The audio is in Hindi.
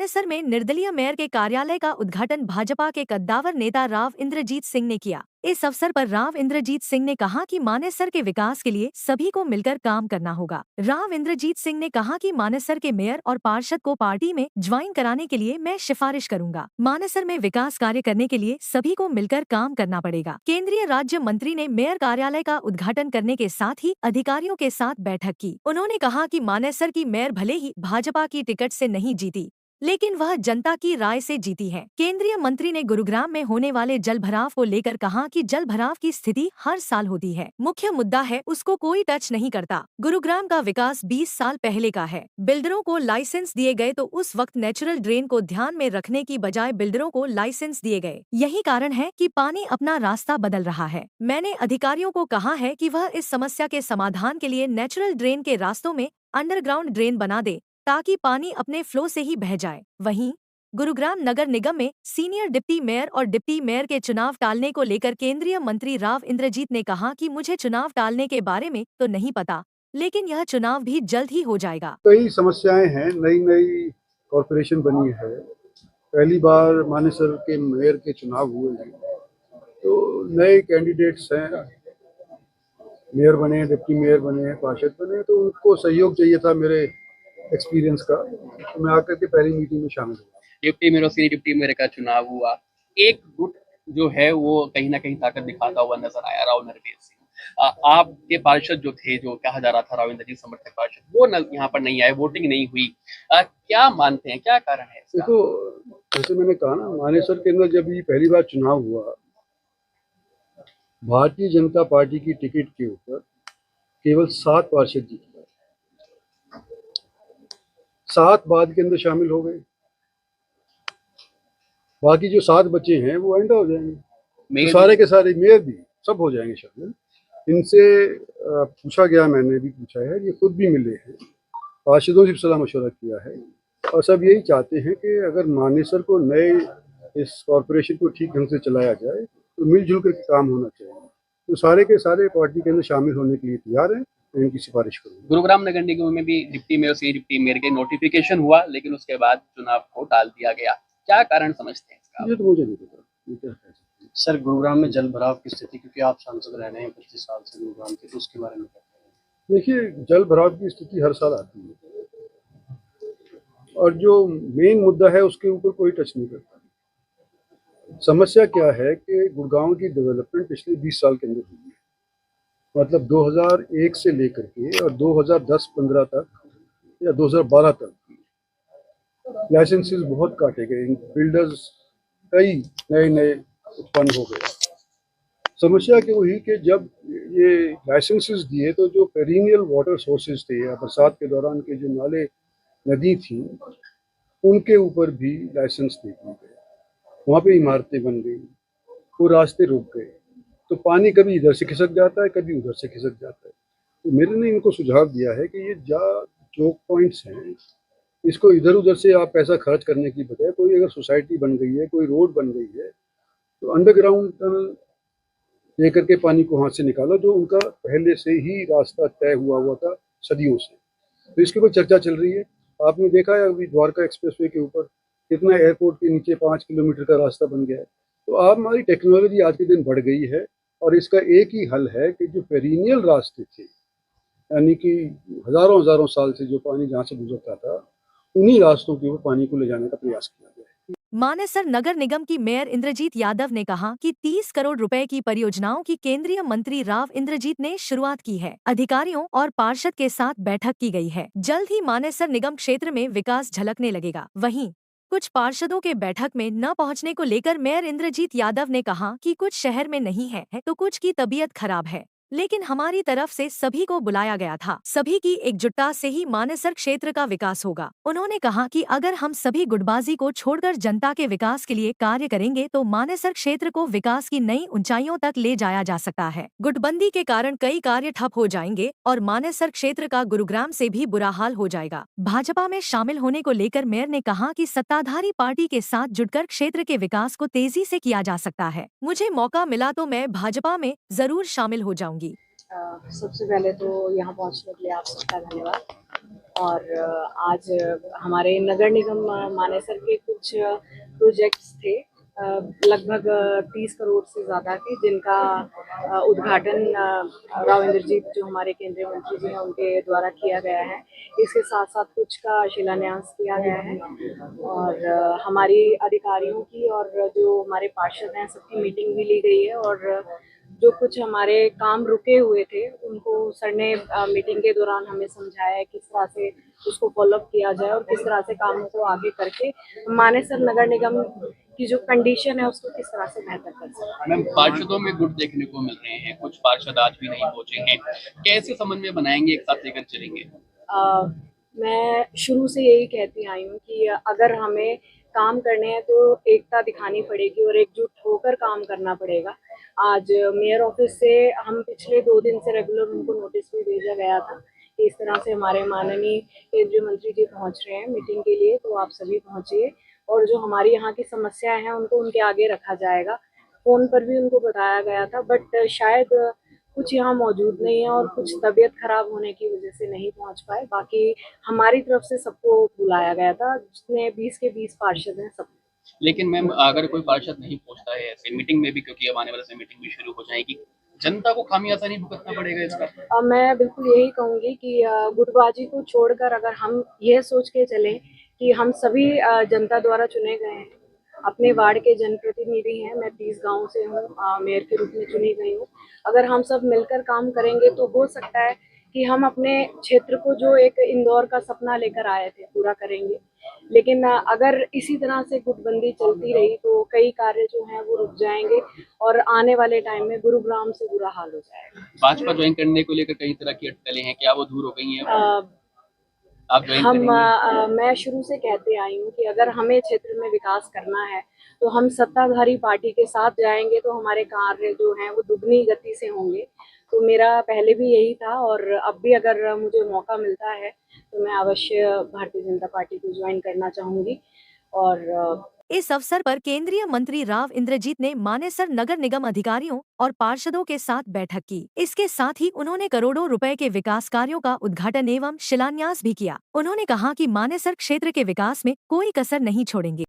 मानेसर में निर्दलीय मेयर के कार्यालय का उद्घाटन भाजपा के कद्दावर नेता राव इंद्रजीत सिंह ने किया। इस अवसर पर राव इंद्रजीत सिंह ने कहा कि मानेसर के विकास के लिए सभी को मिलकर काम करना होगा। राव इंद्रजीत सिंह ने कहा कि मानेसर के मेयर और पार्षद को पार्टी में ज्वाइन कराने के लिए मैं सिफारिश करूंगा। मानेसर में विकास कार्य करने के लिए सभी को मिलकर काम करना पड़ेगा। केंद्रीय राज्य मंत्री ने मेयर कार्यालय का उद्घाटन करने के साथ ही अधिकारियों के साथ बैठक की। उन्होंने कहा कि मानेसर की मेयर भले ही भाजपा की टिकट से नहीं जीती, लेकिन वह जनता की राय से जीती है। केंद्रीय मंत्री ने गुरुग्राम में होने वाले जल भराव को लेकर कहा कि जल भराव की स्थिति हर साल होती है, मुख्य मुद्दा है उसको कोई टच नहीं करता। गुरुग्राम का विकास 20 साल पहले का है। बिल्डरों को लाइसेंस दिए गए तो उस वक्त नेचुरल ड्रेन को ध्यान में रखने की बजाय बिल्डरों को लाइसेंस दिए गए। यही कारण है कि पानी अपना रास्ता बदल रहा है। मैंने अधिकारियों को कहा है कि वह इस समस्या के समाधान के लिए नेचुरल ड्रेन के रास्तों में अंडरग्राउंड ड्रेन बना दे ताकि पानी अपने फ्लो से ही बह जाए। वहीं गुरुग्राम नगर निगम में सीनियर डिप्टी मेयर और डिप्टी मेयर के चुनाव टालने को लेकर केंद्रीय मंत्री राव इंद्रजीत ने कहा कि मुझे चुनाव टालने के बारे में तो नहीं पता, लेकिन यह चुनाव भी जल्द ही हो जाएगा। कई समस्याएं हैं। नई नई कॉरपोरेशन बनी है, पहली बार मानेसर के मेयर के चुनाव हुए हैं, तो नए कैंडिडेट्स हैं, मेयर बने, डिप्टी मेयर बने, पार्षद बने, तो उनको सहयोग चाहिए था मेरे एक्सपीरियंस का। तो मैं आकर के पहली मीटिंग में शामिल हुआ। डिप्टी मेयर और सीनियर डिप्टी मेयर का चुनाव हुआ, एक गुट जो है वो कहीं ना कहीं ताकत दिखाता हुआ नजर आया, राव नरवेल सिंह। आपके पार्षद जो थे, जो कहा जा रहा था राव इंद्रजीत समर्थक पार्षद, वो यहाँ पर नहीं आए, वोटिंग नहीं हुई। क्या मानते हैं, क्या कारण है इसका? देखो, जैसे मैंने कहा ना, मानेसर के अंदर जब ये पहली बार चुनाव हुआ, भारतीय जनता पार्टी की टिकट के ऊपर केवल 7 पार्षद जीते, 7 बाद के अंदर शामिल हो गए। बाकी जो 7 बचे हैं वो आइंदा हो जाएंगे, तो सारे के सारे मेयर भी सब हो जाएंगे शामिल। इनसे पूछा गया, मैंने भी पूछा है, ये खुद भी मिले हैं, पार्षदों से भी सलाह मशवरा किया है, और सब यही चाहते हैं कि अगर मानेसर को नए इस कॉरपोरेशन को ठीक ढंग से चलाया जाए तो मिलजुल कर काम होना चाहिए। तो सारे के सारे पार्टी के अंदर शामिल होने के लिए तैयार हैं, तो इनकी सिफारिश करूँगा। गुरुग्राम नगर निगम में भी डिप्टी मेयर से डिप्टी मेयर के नोटिफिकेशन हुआ, लेकिन उसके बाद चुनाव को टाल दिया गया। क्या कारण समझते हैं इसका? ये तो मुझे नहीं पता, ये क्या कह सकते हैं। सर, गुरुग्राम में जल भराव की स्थिति, क्योंकि आप सांसद रह रहे हैं 25 साल से गुरुग्राम के, तो उसके बारे में क्या कहें? देखिए, जल भराव की स्थिति हर साल आती है, और जो मेन मुद्दा है उसके ऊपर कोई टच नहीं करता। समस्या क्या है कि गुड़गांव की डेवलपमेंट पिछले 20 साल के अंदर हुई है, मतलब 2001 से लेकर के और 2010-15 तक या 2012 तक लाइसेंसेस बहुत काटे गए, बिल्डर्स कई नए नए उत्पन्न हो गए। समस्या क्या हुई कि जब ये लाइसेंसेस दिए तो जो पेरिनियल वाटर सोर्सेज थे या बरसात के दौरान के जो नाले नदी थी, उनके ऊपर भी लाइसेंस दे दिए गए, वहाँ पे इमारतें बन गई, वो रास्ते रुक गए, तो पानी कभी इधर से खिसक जाता है, कभी उधर से खिसक जाता है। तो मेरे ने इनको सुझाव दिया है कि ये चौक पॉइंट्स हैं, इसको इधर उधर से आप पैसा खर्च करने की बजाय कोई अगर सोसाइटी बन गई है, कोई रोड बन गई है, तो अंडरग्राउंड टनल लेकर के पानी को वहाँ से निकालो, जो उनका पहले से ही रास्ता तय हुआ था सदियों से। तो इसके ऊपर चर्चा चल रही है। आपने देखा है अभी द्वारका एक्सप्रेसवे के ऊपर कितना एयरपोर्ट के नीचे 5 किलोमीटर का रास्ता बन गया है। तो आप हमारी टेक्नोलॉजी आज के दिन बढ़ गई है, और इसका एक ही हल है कि जो पेरिनियल रास्ते थे, यानी कि हजारों हजारों साल से जो पानी जहाँ से गुजरता था, उन्हीं रास्तों के ऊपर पानी को ले जाने का प्रयास किया गया है। मानेसर नगर निगम की मेयर इंद्रजीत यादव ने कहा कि 30 करोड़ रुपए की परियोजनाओं की केंद्रीय मंत्री राव इंद्रजीत ने शुरुआत की है। अधिकारियों और पार्षद के साथ बैठक की गई है। जल्द ही मानेसर निगम क्षेत्र में विकास झलकने लगेगा। वहीं कुछ पार्षदों के बैठक में न पहुंचने को लेकर मेयर इंद्रजीत यादव ने कहा कि कुछ शहर में नहीं है तो कुछ की तबीयत खराब है, लेकिन हमारी तरफ से सभी को बुलाया गया था। सभी की एकजुटता से ही मानेसर क्षेत्र का विकास होगा। उन्होंने कहा कि अगर हम सभी गुटबाजी को छोड़कर जनता के विकास के लिए कार्य करेंगे तो मानेसर क्षेत्र को विकास की नई ऊंचाइयों तक ले जाया जा सकता है। गुटबंदी के कारण कई कार्य ठप हो जाएंगे और मानेसर क्षेत्र का गुरुग्राम से भी बुरा हाल हो जाएगा। भाजपा में शामिल होने को लेकर मेयर ने कहा कि सत्ताधारी पार्टी के साथ जुटकर क्षेत्र के विकास को तेजी से किया जा सकता है। मुझे मौका मिला तो मैं भाजपा में जरूर शामिल हो जाऊंगी। करेंगी। सबसे पहले तो यहाँ पहुँचने के लिए आप सबका धन्यवाद। और आज हमारे नगर निगम मानेसर के कुछ प्रोजेक्ट्स थे, लगभग 30 करोड़ से ज़्यादा के, जिनका उद्घाटन राव इंद्रजीत जो हमारे केंद्रीय मंत्री जी हैं उनके द्वारा किया गया है। इसके साथ साथ कुछ का शिलान्यास किया गया है और हमारी अधिकारियों की और जो हमारे पार्षद हैं सबकी मीटिंग भी ली गई है। और जो कुछ हमारे काम रुके हुए थे उनको सर ने मीटिंग के दौरान हमें समझाया है किस तरह से उसको फॉलोअप किया जाए और किस तरह से कामों को आगे करके मानेसर नगर निगम की जो कंडीशन है उसको किस तरह से बेहतर कर सकते मैम, पार्षदों में गुट देखने को मिल रहे हैं, कुछ पार्षद आज भी नहीं पहुंचे हैं, कैसे समन्वय बनाएंगे, एक साथ लेकर चलेंगे? मैं शुरू से यही कहती आई हूँ कि अगर हमें काम करने हैं तो एकता दिखानी पड़ेगी और एकजुट होकर काम करना पड़ेगा। आज मेयर ऑफिस से हम पिछले 2 दिन से रेगुलर उनको नोटिस भी भेजा गया था कि इस तरह से हमारे माननीय केंद्रीय मंत्री जी पहुंच रहे हैं मीटिंग के लिए, तो आप सभी पहुंचिए और जो हमारी यहाँ की समस्याएं हैं उनको उनके आगे रखा जाएगा। फ़ोन पर भी उनको बताया गया था, बट शायद कुछ यहाँ मौजूद नहीं है और कुछ तबीयत खराब होने की वजह से नहीं पहुँच पाए। बाकी हमारी तरफ से सबको बुलाया गया था, जितने 20 के 20 पार्षद हैं सब। लेकिन मैम, अगर कोई पार्षद नहीं पहुंचता है ऐसे मीटिंग में भी, क्योंकि अब आने वाले समय मीटिंग भी शुरू हो जाएगी, जनता को खामियाजा नहीं भुगतना पड़ेगा इसका? मैं बिल्कुल यही कहूँगी कि गुटबाजी को छोड़कर अगर हम यह सोच के चलें कि हम सभी जनता द्वारा चुने गए हैं, अपने वार्ड के जनप्रतिनिधि हैं, मैं 30 गांव से हूँ, मेयर के रूप में चुनी गई हूँ। अगर हम सब मिलकर काम करेंगे तो हो सकता है कि हम अपने क्षेत्र को जो एक इंदौर का सपना लेकर आए थे पूरा करेंगे। लेकिन अगर इसी तरह से गुटबंदी चलती रही तो कई कार्य जो हैं वो रुक जाएंगे और आने वाले टाइम में गुरुग्राम से बुरा हाल हो जाएगा। भाजपा ज्वाइन करने को लेकर कई तरह की अटकलें हैं, क्या वो दूर हो गई हैं? आप ज्वाइन हम करेंगे? मैं शुरू से कहते आई हूँ कि अगर हमें क्षेत्र में विकास करना है तो हम सत्ताधारी पार्टी के साथ जाएंगे तो हमारे कार्य जो हैं वो दुगनी गति से होंगे। तो मेरा पहले भी यही था और अब भी अगर मुझे मौका मिलता है तो मैं अवश्य भारतीय जनता पार्टी को ज्वाइन करना चाहूँगी। और इस अवसर पर केंद्रीय मंत्री राव इंद्रजीत ने मानेसर नगर निगम अधिकारियों और पार्षदों के साथ बैठक की। इसके साथ ही उन्होंने करोड़ों रुपए के विकास कार्यों का उद्घाटन एवं शिलान्यास भी किया। उन्होंने कहा कि मानेसर क्षेत्र के विकास में कोई कसर नहीं छोड़ेंगे।